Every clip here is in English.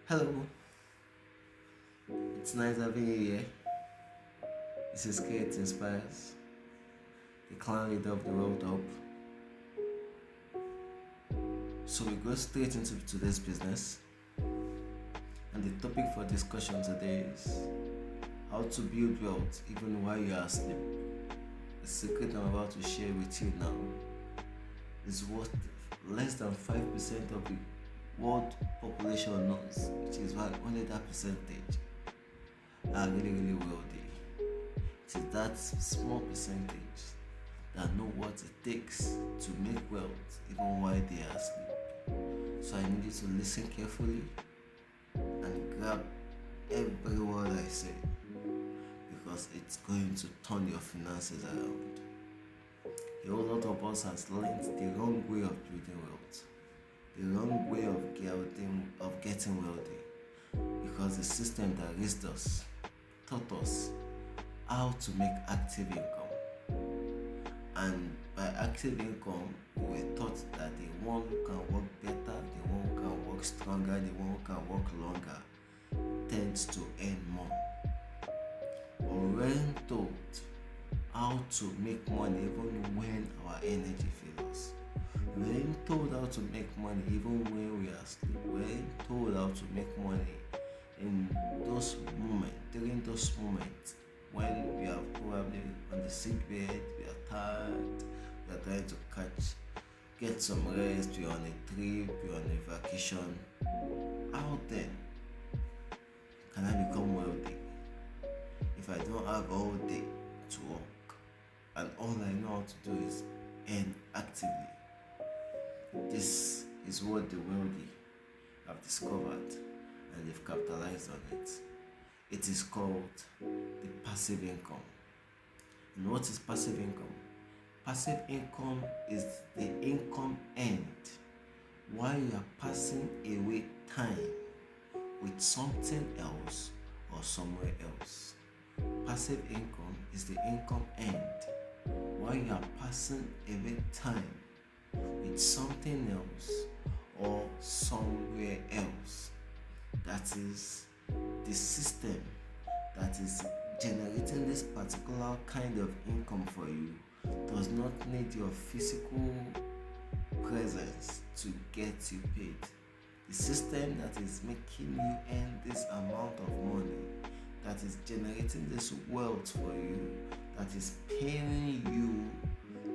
Hello, it's nice having you here. This is Kate Inspires, the clan leader of the World Up. So we go straight into today's business, and the topic for discussion today is how to build wealth even while you are asleep. The secret I'm about to share with you now is what less than 5% of the world population knows, which is why only that percentage are really wealthy. It is that small percentage that know what it takes to make wealth even while they are asleep. So I need you to listen carefully and grab every word I say, because it's going to turn your finances around. A whole lot of us has learned the wrong way of building wealth, the wrong way of getting wealthy, because the system that raised us taught us how to make active income. And by active income, we were taught that the one who can work better, the one who can work stronger, the one who can work longer tends to earn more. But we weren't told how to make money even when our energy fails. We weren't told how to make money even when we are asleep. We weren't told how to make money in those moments, during those moments when we are probably on the sick bed, we are tired, we are trying to get some rest, we are on a trip, we are on a vacation. How then can I become wealthy if I don't have all day to work and all I know how to do is earn actively? This is what the wealthy have discovered, and they've capitalized on it. It is called the passive income. And what is passive income? Passive income is the income earned while you are passing away time with something else or somewhere else. Passive income is the income earned while you are passing away time with something else or somewhere else. That is the system that is generating this particular kind of income for you does not need your physical presence to get you paid. The system that is making you earn this amount of money, that is generating this wealth for you, that is paying you,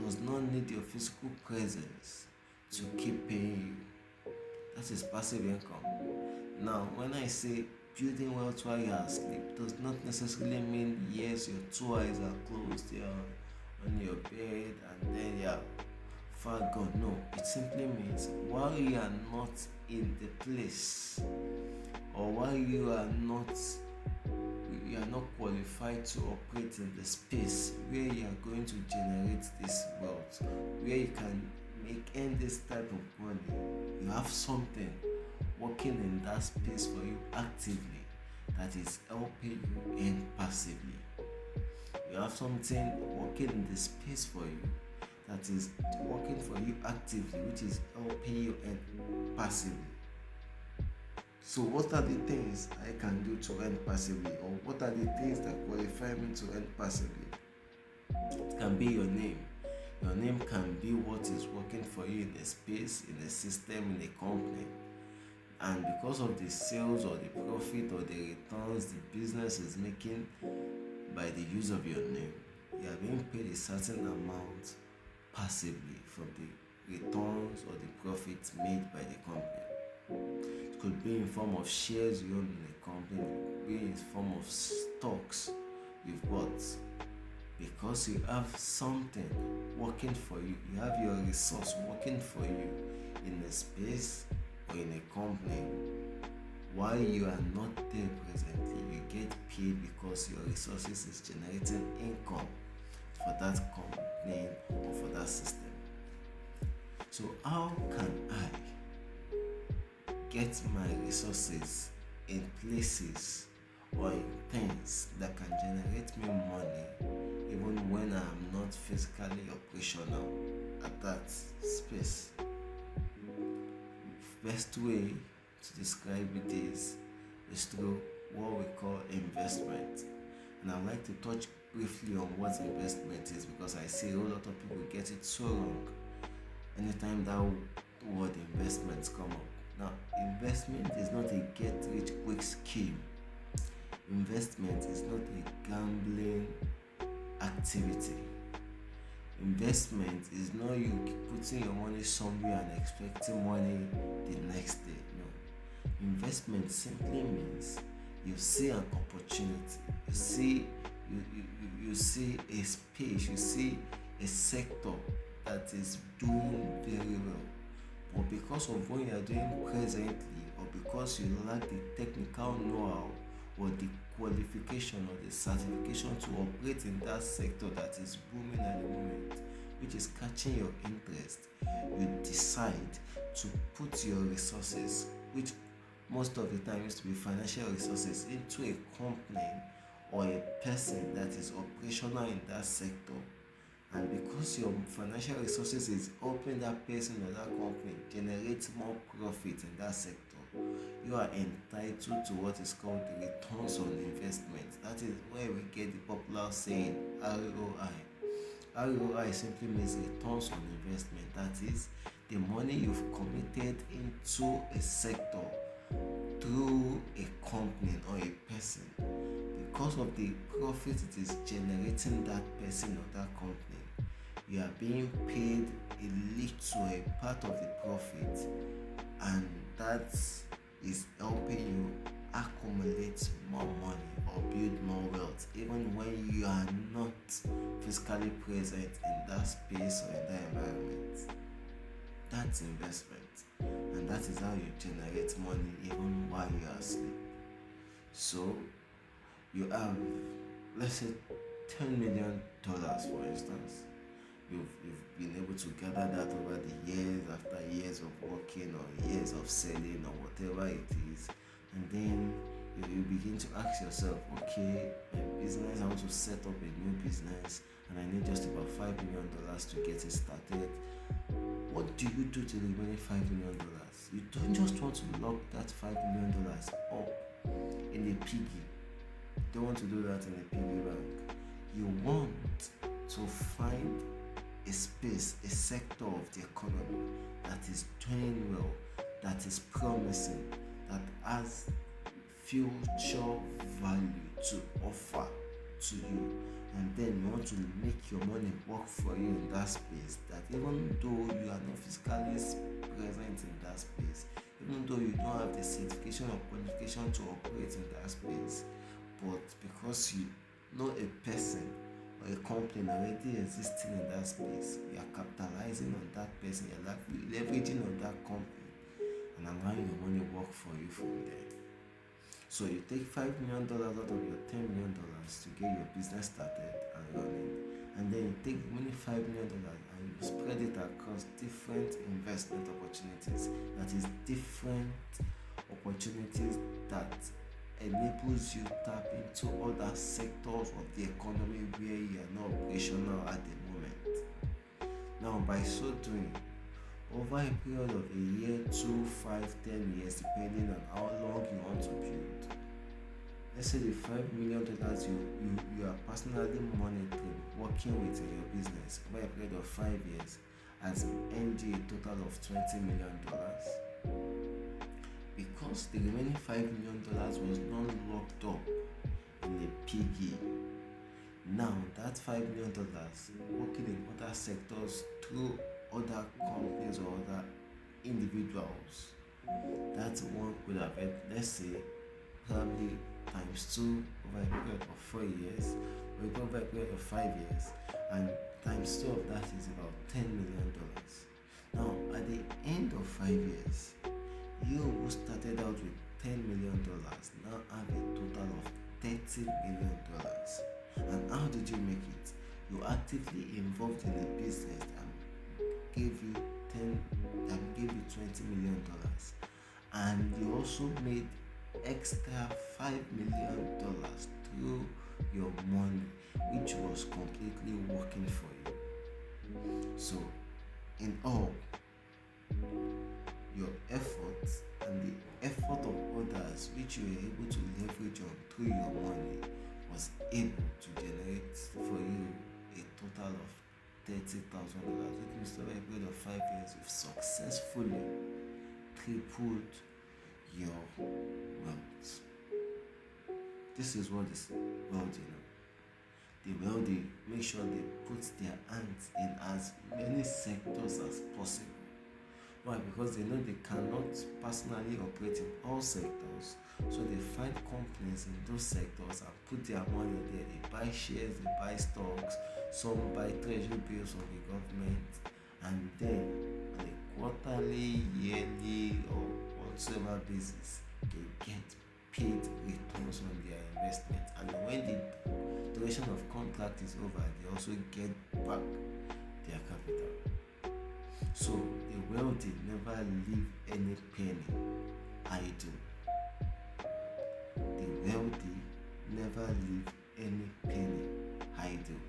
does not need your physical presence to keep paying you. That is passive income. Now, when I say building wealth while you are asleep, does not necessarily mean yes, your two eyes are closed, you are on your bed and then you are far gone. No, it simply means while you are not in the place, or while you are not qualified to operate in the space where you are going to generate this wealth, where you can earn this type of money, you have something working in that space for you actively that is helping you earn passively. You have something working in the space for you that is working for you actively, which is helping you earn passively. So what are the things I can do to earn passively, or what are the things that qualify me to earn passively? It can be your name. Your name can be what is working for you in a space, in a system, in a company. And because of the sales or the profit or the returns the business is making by the use of your name, you are being paid a certain amount passively from the returns or the profits made by the company. It could be in form of shares you own in a company, it could be in form of stocks you've bought. Because you have something working for you, you have your resource working for you in a space or in a company, while you are not there presently, you get paid because your resources is generating income for that company or for that system. So how can I get my resources in places or in things that can generate me money even when I'm not physically operational at that space? Best way to describe it is through what we call investment. And I'd like to touch briefly on what investment is, because I see a whole lot of people get it so wrong anytime that word investments come up. Now, investment is not a get rich quick scheme. Investment is not a gambling activity. Investment is not you putting your money somewhere and expecting money the next day. No. Investment simply means you see an opportunity, you see a space, you see a sector that is doing very well. But because of what you are doing presently, or because you lack the technical know-how or the qualification or the certification to operate in that sector that is booming at the moment, which is catching your interest, you decide to put your resources, which most of the time used to be financial resources, into a company or a person that is operational in that sector. And because your financial resources is helping that person or that company generate more profit in that sector, you are entitled to what is called the returns on investment. That is where we get the popular saying ROI. ROI simply means returns on investment. That is the money you've committed into a sector through a company or a person. Because of the profit it is generating that person or that company, you are being paid a little, a part of the profit, and that is helping you accumulate more money or build more wealth, even when you are not physically present in that space or in that environment. That's investment, and that is how you generate money even while you are asleep. So you have, let's say, $10 million, for instance. You've been able to gather that over the years after years of working or years of selling or whatever it is. And then you begin to ask yourself, okay, my business, I want to set up a new business and I need just about $5 million to get it started. What do you do to the remaining $5 million? You don't just want to lock that $5 million up in a piggy. You don't want to do that in a piggy bank. You want to find a space, a sector of the economy that is doing well, that is promising, that has future value to offer to you, and then you want to make your money work for you in that space, that even though you are not physically present in that space, even though you don't have the certification or qualification to operate in that space, but because you know a person or a company already existing in that space, you are capitalizing on that person, you're leveraging on that company and allowing your money work for you from there. So you take $5 million out of your $10 million to get your business started and running, and then you take the money $5 million and you spread it across different investment opportunities. That is different opportunities that enables you to tap into other sectors of the economy where you are not operational at the moment. Now, by so doing, over a period of a year, 2, 5, 10 years, depending on how long you want to build, let's say the $5 million you are personally monitoring, working with in your business over a period of 5 years has earned you a total of $20 million. Because the remaining $5 million was not locked up in a piggy. Now that $5 million working in other sectors through other companies or other individuals, that one could have had, let's say, probably times 2 over a period of 4 years, or over a period of 5 years, and times 2 of that is about $10 million. Now at the end of 5 years, you who started out with $10 million now have a total of $30 million. And how did you make it? You actively involved in a business that gave you $20 million, and you also made extra $5 million through your money, which was completely working for you. So in all, your efforts and the which you were able to leverage on through your money was able to generate for you a total of $30,000. It means over a period of 5 years, you've successfully tripled your wealth. This is what is wealthy now. The wealthy make sure they put their hands in as many sectors as possible. Why? Because they know they cannot personally operate in all sectors. So they find companies in those sectors and put their money there. They buy shares, they buy stocks, some buy treasury bills of the government, and then on a quarterly, yearly, or whatsoever basis, they get paid returns on their investment. And when the duration of contract is over, they also get back their capital. So the wealthy never leave any penny idle. The wealthy never leave any penny idle.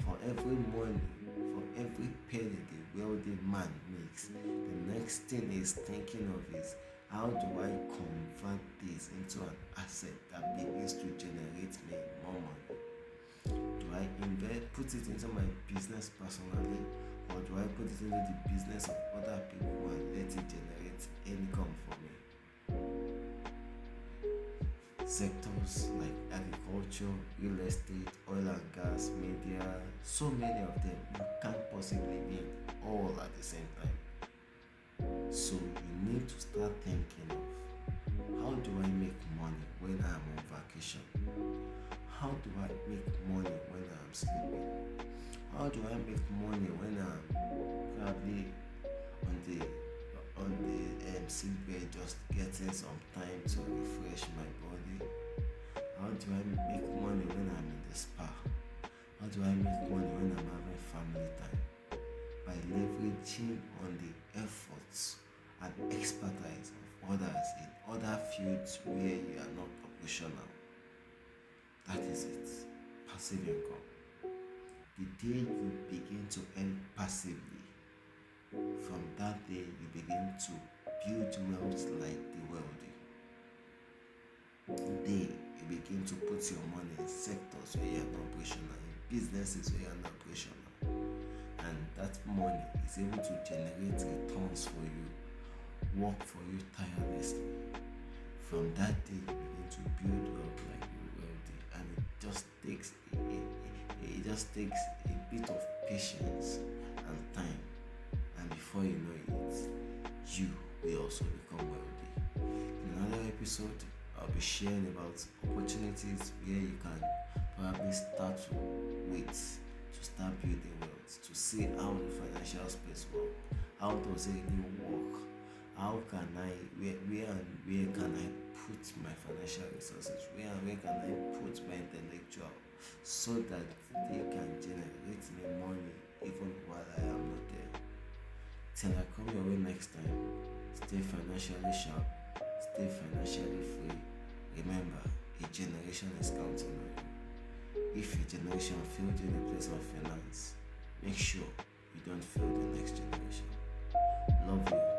For every money, for every penny the wealthy man makes, the next thing he's thinking of is, how do I convert this into an asset that begins to generate me more money? Do I put it into my business personally, or do I put it into the business of other people and let it generate income for me? Sectors like agriculture, real estate, oil and gas, media, so many of them, you can't possibly be all at the same time. So you need to start thinking of, how do I make money when I'm on vacation? How do I make money when I'm sleeping? How do I make money when I'm probably on the sick bed, just getting some time to refresh my body? How do I make money when I'm in the spa? How do I make money when I'm having family time? By leveraging on the efforts and expertise of others in other fields where you are not operational. That is it. Passive income. The day you begin to earn passively, from that day you begin to build wealth like the wealthy. The day you begin to put your money in sectors where you are not operational, in businesses where you are not operational, and that money is able to generate returns for you, work for you tirelessly. From that day you begin to build wealth like the wealthy, and it just takes a bit of patience and time, and before you know it, you will also become wealthy. In another episode, I'll be sharing about opportunities where you can probably start with to start building wealth, to see how the financial space works. How does it really work? How can where can I put my financial resources? Where can I put my intellectual, so that they can generate me money even while I am not there? Till I come your way next time, stay financially sharp, stay financially free. Remember, a generation is counting on you. If a generation failed you in the place of finance, make sure you don't fail the next generation. Love you.